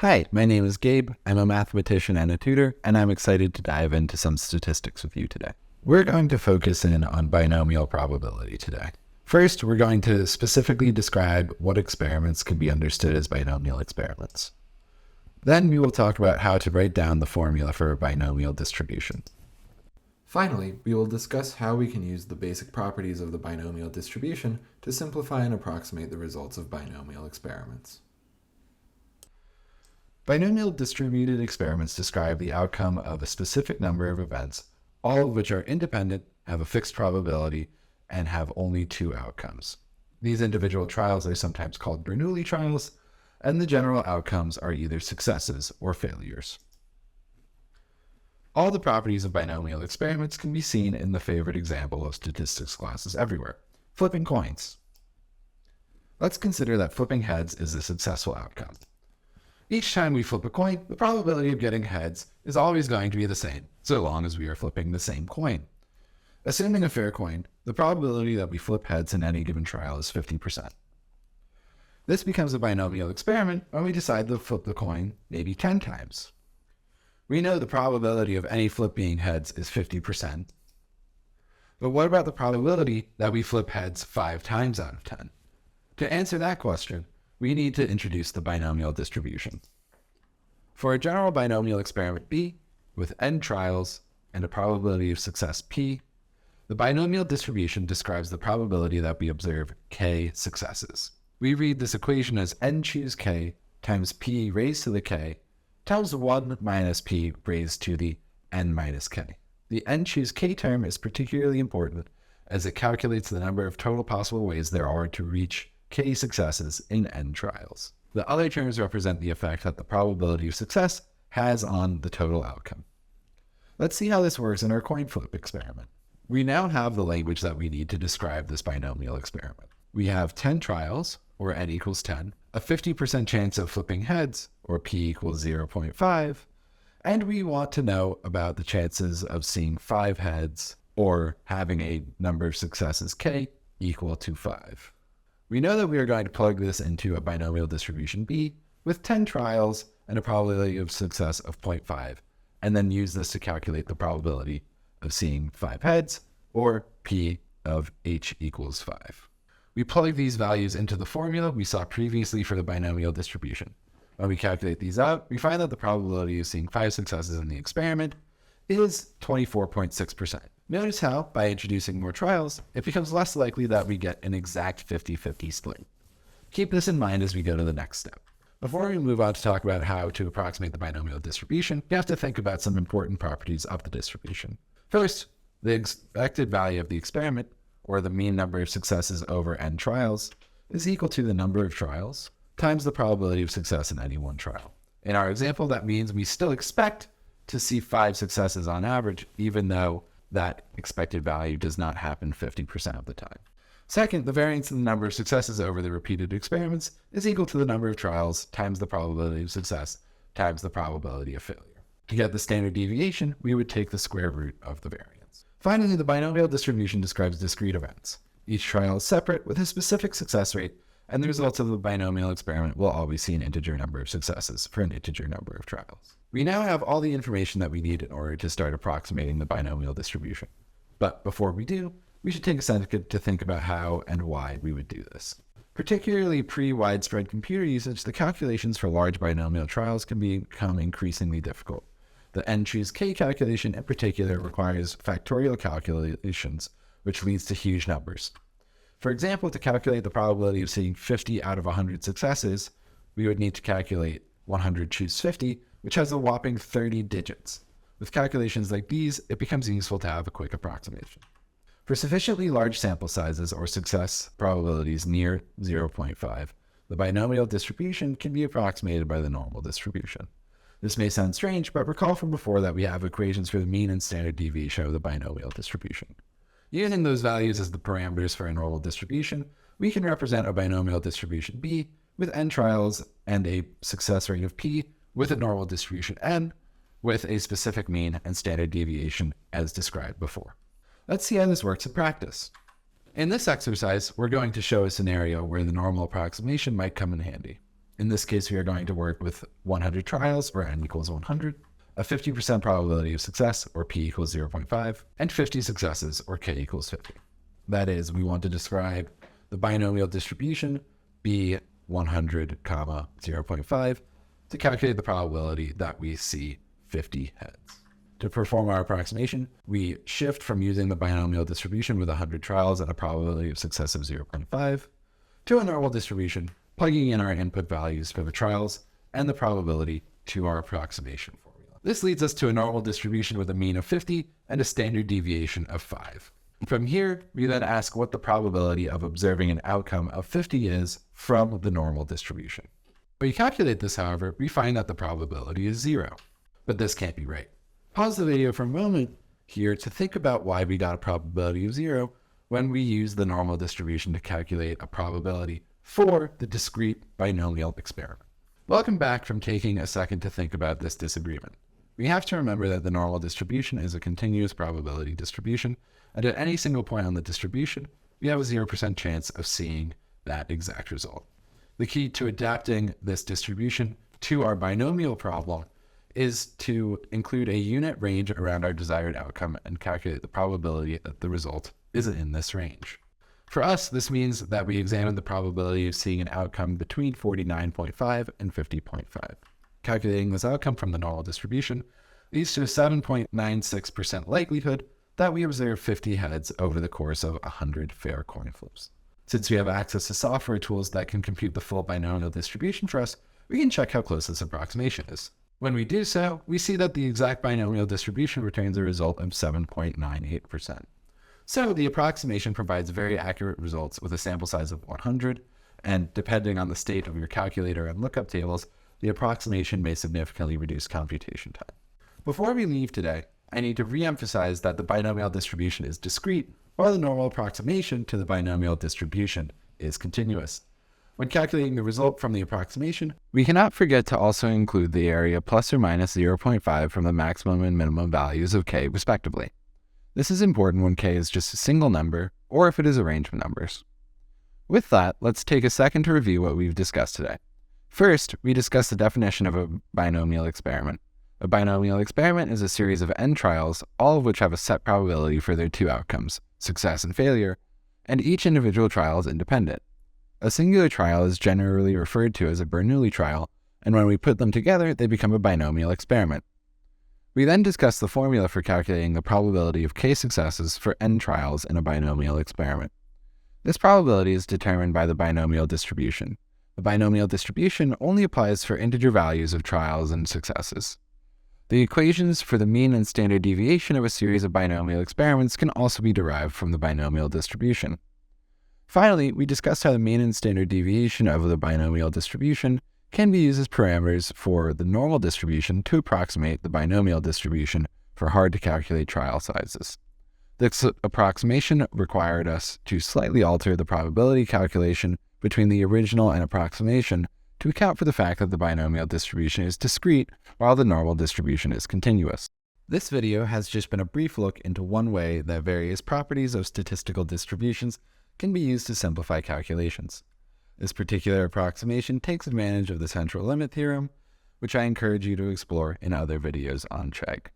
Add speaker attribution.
Speaker 1: Hi, my name is Gabe. I'm a mathematician and a tutor, and I'm excited to dive into some statistics with you today. We're going to focus in on binomial probability today. First, we're going to specifically describe what experiments can be understood as binomial experiments. Then we will talk about how to write down the formula for a binomial distribution. Finally, we will discuss how we can use the basic properties of the binomial distribution to simplify and approximate the results of binomial experiments. Binomial distributed experiments describe the outcome of a specific number of events, all of which are independent, have a fixed probability, and have only two outcomes. These individual trials are sometimes called Bernoulli trials, and the general outcomes are either successes or failures. All the properties of binomial experiments can be seen in the favorite example of statistics classes everywhere, flipping coins. Let's consider that flipping heads is a successful outcome. Each time we flip a coin, the probability of getting heads is always going to be the same, so long as we are flipping the same coin. Assuming a fair coin, the probability that we flip heads in any given trial is 50%. This becomes a binomial experiment when we decide to flip the coin maybe 10 times. We know the probability of any flip being heads is 50%. But what about the probability that we flip heads 5 times out of 10? To answer that question, we need to introduce the binomial distribution. For a general binomial experiment B, with n trials and a probability of success P, the binomial distribution describes the probability that we observe k successes. We read this equation as n choose k times p raised to the k times 1 minus p raised to the n minus k. The n choose k term is particularly important as it calculates the number of total possible ways there are to reach k successes in n trials. The other terms represent the effect that the probability of success has on the total outcome. Let's see how this works in our coin flip experiment. We now have the language that we need to describe this binomial experiment. We have 10 trials, or n equals 10, a 50% chance of flipping heads, or p equals 0.5, and we want to know about the chances of seeing 5 heads, or having a number of successes k equal to 5. We know that we are going to plug this into a binomial distribution B with 10 trials and a probability of success of 0.5, and then use this to calculate the probability of seeing 5 heads, or P of H equals 5. We plug these values into the formula we saw previously for the binomial distribution. When we calculate these out, we find that the probability of seeing 5 successes in the experiment is 24.6%. Notice how, by introducing more trials, it becomes less likely that we get an exact 50-50 split. Keep this in mind as we go to the next step. Before we move on to talk about how to approximate the binomial distribution, you have to think about some important properties of the distribution. First, the expected value of the experiment, or the mean number of successes over n trials, is equal to the number of trials times the probability of success in any one trial. In our example, that means we still expect to see 5 successes on average, even though that expected value does not happen 50% of the time. Second, the variance in the number of successes over the repeated experiments is equal to the number of trials times the probability of success times the probability of failure. To get the standard deviation, we would take the square root of the variance. Finally, the binomial distribution describes discrete events. Each trial is separate with a specific success rate, and the results of the binomial experiment will always see an integer number of successes for an integer number of trials. We now have all the information that we need in order to start approximating the binomial distribution. But before we do, we should take a second to think about how and why we would do this. Particularly pre-widespread computer usage, the calculations for large binomial trials can become increasingly difficult. The n choose k calculation in particular requires factorial calculations, which leads to huge numbers. For example, to calculate the probability of seeing 50 out of 100 successes, we would need to calculate 100 choose 50, which has a whopping 30 digits. With calculations like these, it becomes useful to have a quick approximation. For sufficiently large sample sizes or success probabilities near 0.5, the binomial distribution can be approximated by the normal distribution. This may sound strange, but recall from before that we have equations for the mean and standard deviation of the binomial distribution. Using those values as the parameters for a normal distribution, we can represent a binomial distribution B with n trials and a success rate of P with a normal distribution N with a specific mean and standard deviation as described before. Let's see how this works in practice. In this exercise, we're going to show a scenario where the normal approximation might come in handy. In this case, we are going to work with 100 trials, where n equals 100, a 50% probability of success, or p equals 0.5, and 50 successes, or k equals 50. That is, we want to describe the binomial distribution b 100, 0.5 to calculate the probability that we see 50 heads. To perform our approximation, we shift from using the binomial distribution with 100 trials and a probability of success of 0.5 to a normal distribution, plugging in our input values for the trials and the probability to our approximation formula. This leads us to a normal distribution with a mean of 50 and a standard deviation of 5. From here, we then ask what the probability of observing an outcome of 50 is from the normal distribution. When we calculate this, however, we find that the probability is 0. But this can't be right. Pause the video for a moment here to think about why we got a probability of 0 when we use the normal distribution to calculate a probability for the discrete binomial experiment. Welcome back from taking a second to think about this disagreement. We have to remember that the normal distribution is a continuous probability distribution, and at any single point on the distribution, we have a 0% chance of seeing that exact result. The key to adapting this distribution to our binomial problem is to include a unit range around our desired outcome and calculate the probability that the result is in this range. For us, this means that we examine the probability of seeing an outcome between 49.5 and 50.5. Calculating this outcome from the normal distribution leads to a 7.96% likelihood that we observe 50 heads over the course of 100 fair coin flips. Since we have access to software tools that can compute the full binomial distribution for us, we can check how close this approximation is. When we do so, we see that the exact binomial distribution returns a result of 7.98%. So the approximation provides very accurate results with a sample size of 100, and depending on the state of your calculator and lookup tables, the approximation may significantly reduce computation time. Before we leave today, I need to re-emphasize that the binomial distribution is discrete, while the normal approximation to the binomial distribution is continuous. When calculating the result from the approximation, we cannot forget to also include the area plus or minus 0.5 from the maximum and minimum values of k, respectively. This is important when k is just a single number, or if it is a range of numbers. With that, let's take a second to review what we've discussed today. First, we discussed the definition of a binomial experiment. A binomial experiment is a series of n trials, all of which have a set probability for their two outcomes, success and failure, and each individual trial is independent. A singular trial is generally referred to as a Bernoulli trial, and when we put them together, they become a binomial experiment. We then discussed the formula for calculating the probability of k successes for n trials in a binomial experiment. This probability is determined by the binomial distribution. The binomial distribution only applies for integer values of trials and successes. The equations for the mean and standard deviation of a series of binomial experiments can also be derived from the binomial distribution. Finally, we discussed how the mean and standard deviation of the binomial distribution can be used as parameters for the normal distribution to approximate the binomial distribution for hard-to-calculate trial sizes. This approximation required us to slightly alter the probability calculation between the original and approximation to account for the fact that the binomial distribution is discrete while the normal distribution is continuous. This video has just been a brief look into one way that various properties of statistical distributions can be used to simplify calculations. This particular approximation takes advantage of the central limit theorem, which I encourage you to explore in other videos on Chegg.